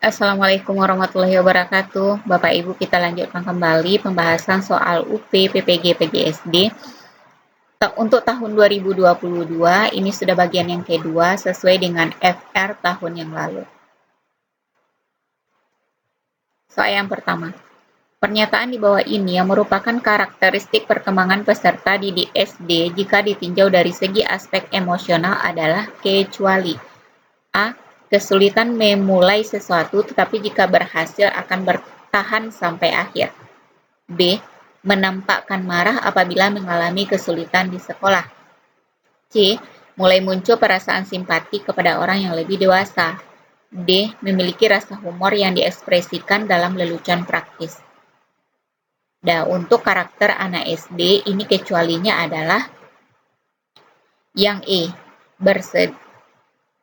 Assalamualaikum warahmatullahi wabarakatuh. Bapak Ibu, kita lanjutkan kembali pembahasan soal UP PPG PGSD. Untuk tahun 2022, ini sudah bagian yang kedua sesuai dengan FR tahun yang lalu. Soal yang pertama, pernyataan di bawah ini yang merupakan karakteristik perkembangan peserta didik SD jika ditinjau dari segi aspek emosional adalah kecuali A. Kesulitan memulai sesuatu tetapi jika berhasil akan bertahan sampai akhir. B. Menampakkan marah apabila mengalami kesulitan di sekolah. C. Mulai muncul perasaan simpati kepada orang yang lebih dewasa. D. Memiliki rasa humor yang diekspresikan dalam lelucon praktis. Nah, untuk karakter anak SD, ini kecualinya adalah yang E.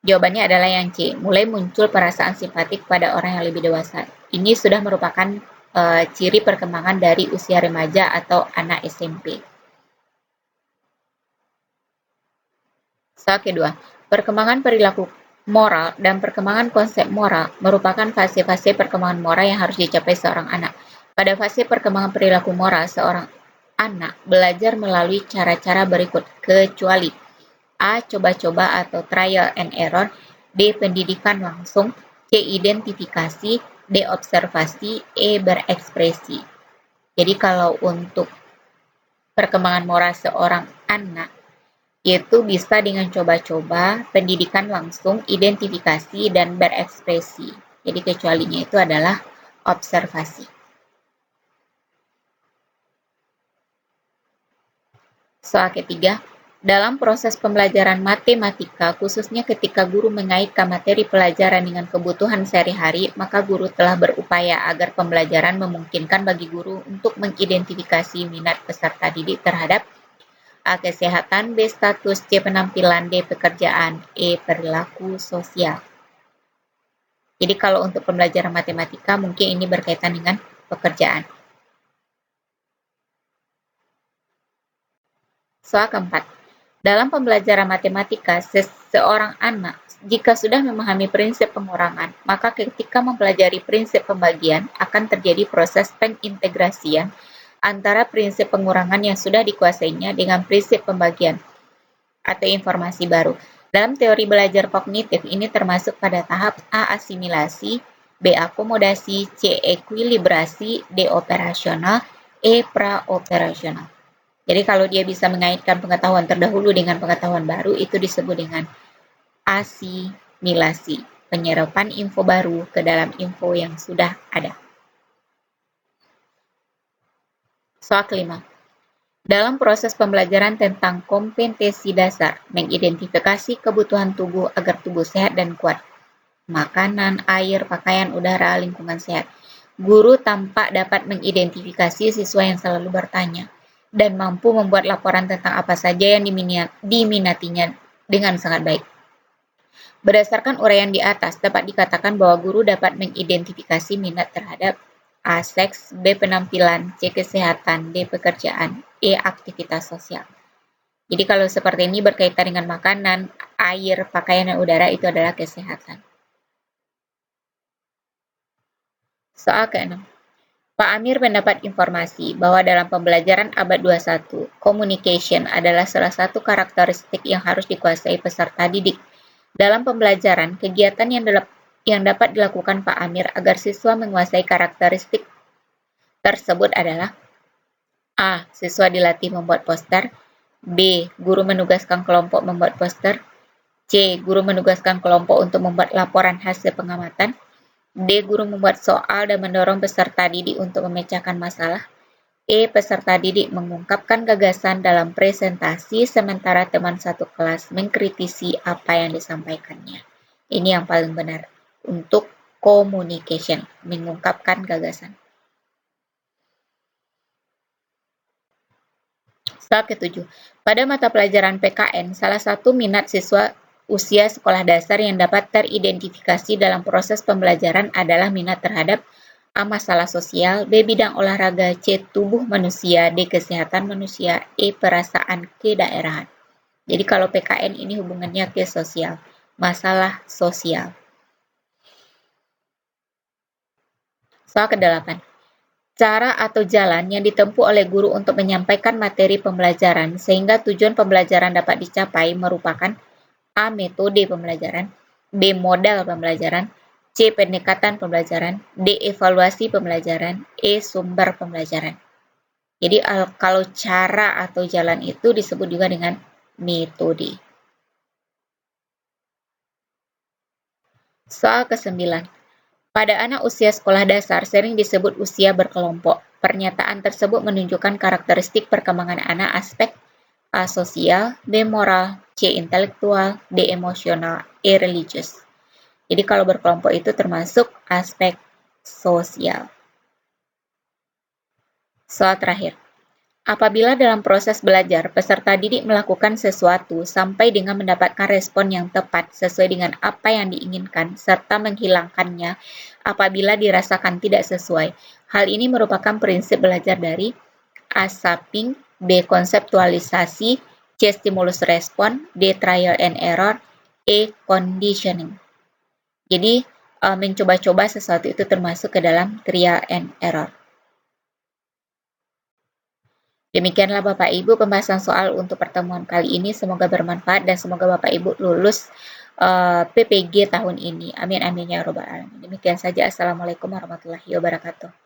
Jawabannya adalah yang C. Mulai muncul perasaan simpati pada orang yang lebih dewasa. Ini sudah merupakan ciri perkembangan dari usia remaja atau anak SMP. Soal kedua, perkembangan perilaku moral dan perkembangan konsep moral merupakan fase-fase perkembangan moral yang harus dicapai seorang anak. Pada fase perkembangan perilaku moral, seorang anak belajar melalui cara-cara berikut, kecuali A. Coba-coba atau trial and error. B. Pendidikan langsung. C. Identifikasi. D. Observasi. E. Berekspresi. Jadi kalau untuk perkembangan moral seorang anak, yaitu bisa dengan coba-coba, pendidikan langsung, identifikasi, dan berekspresi. Jadi kecualinya itu adalah observasi. Soal ketiga, dalam proses pembelajaran matematika, khususnya ketika guru mengaitkan materi pelajaran dengan kebutuhan sehari-hari, maka guru telah berupaya agar pembelajaran memungkinkan bagi guru untuk mengidentifikasi minat peserta didik terhadap A. Kesehatan, B. Status, C. Penampilan, D. Pekerjaan, E. Perilaku sosial. Jadi kalau untuk pembelajaran matematika mungkin ini berkaitan dengan pekerjaan. Soal keempat, dalam pembelajaran matematika, seseorang anak jika sudah memahami prinsip pengurangan, maka ketika mempelajari prinsip pembagian akan terjadi proses pengintegrasian antara prinsip pengurangan yang sudah dikuasainya dengan prinsip pembagian atau informasi baru. Dalam teori belajar kognitif ini termasuk pada tahap A. Asimilasi, B. Akomodasi, C. Ekuilibrasi, D. Operasional, E. Praoperasional. Jadi kalau dia bisa mengaitkan pengetahuan terdahulu dengan pengetahuan baru, itu disebut dengan asimilasi, penyerapan info baru ke dalam info yang sudah ada. Soal kelima, dalam proses pembelajaran tentang kompetensi dasar, mengidentifikasi kebutuhan tubuh agar tubuh sehat dan kuat, makanan, air, pakaian, udara, lingkungan sehat, guru tampak dapat mengidentifikasi siswa yang selalu bertanya dan mampu membuat laporan tentang apa saja yang diminatinya dengan sangat baik. Berdasarkan uraian di atas, dapat dikatakan bahwa guru dapat mengidentifikasi minat terhadap A. Seks, B. Penampilan, C. Kesehatan, D. Pekerjaan, E. Aktivitas sosial. Jadi kalau seperti ini berkaitan dengan makanan, air, pakaian, dan udara itu adalah kesehatan. Soal ke-6. Pak Amir mendapat informasi bahwa dalam pembelajaran abad 21, communication adalah salah satu karakteristik yang harus dikuasai peserta didik. Dalam pembelajaran, kegiatan yang dapat dilakukan Pak Amir agar siswa menguasai karakteristik tersebut adalah A. Siswa dilatih membuat poster. B. Guru menugaskan kelompok membuat poster. C. Guru menugaskan kelompok untuk membuat laporan hasil pengamatan. D. Guru membuat soal dan mendorong peserta didik untuk memecahkan masalah. E. Peserta didik mengungkapkan gagasan dalam presentasi sementara teman satu kelas mengkritisi apa yang disampaikannya. Ini yang paling benar untuk communication, mengungkapkan gagasan. Soal ke-7. Pada mata pelajaran PKN, salah satu minat siswa usia sekolah dasar yang dapat teridentifikasi dalam proses pembelajaran adalah minat terhadap A. Masalah sosial, B. Bidang olahraga, C. Tubuh manusia, D. Kesehatan manusia, E. Perasaan kedaerahan. Jadi kalau PKN ini hubungannya ke sosial, masalah sosial. Soal ke-8. Cara atau jalan yang ditempuh oleh guru untuk menyampaikan materi pembelajaran sehingga tujuan pembelajaran dapat dicapai merupakan A. Metode pembelajaran, B. Modal pembelajaran, C. Pendekatan pembelajaran, D. Evaluasi pembelajaran, E. Sumber pembelajaran. Jadi kalau cara atau jalan itu disebut juga dengan metode. Soal ke-9. Pada anak usia sekolah dasar sering disebut usia berkelompok. Pernyataan tersebut menunjukkan karakteristik perkembangan anak aspek A. Sosial, B. Moral, C. Intelektual, D. Emosional, E. Religius. Jadi kalau berkelompok itu termasuk aspek sosial. Soal terakhir. Apabila dalam proses belajar, peserta didik melakukan sesuatu sampai dengan mendapatkan respon yang tepat sesuai dengan apa yang diinginkan, serta menghilangkannya apabila dirasakan tidak sesuai. Hal ini merupakan prinsip belajar dari A. Shaping, B. Konseptualisasi, C. Stimulus respon, D. Trial and error, E. Conditioning. Jadi, mencoba-coba sesuatu itu termasuk ke dalam trial and error. Demikianlah Bapak Ibu pembahasan soal untuk pertemuan kali ini. Semoga bermanfaat dan semoga Bapak Ibu lulus PPG tahun ini. Amin amin ya robbal alamin. Demikian saja. Assalamualaikum warahmatullahi wabarakatuh.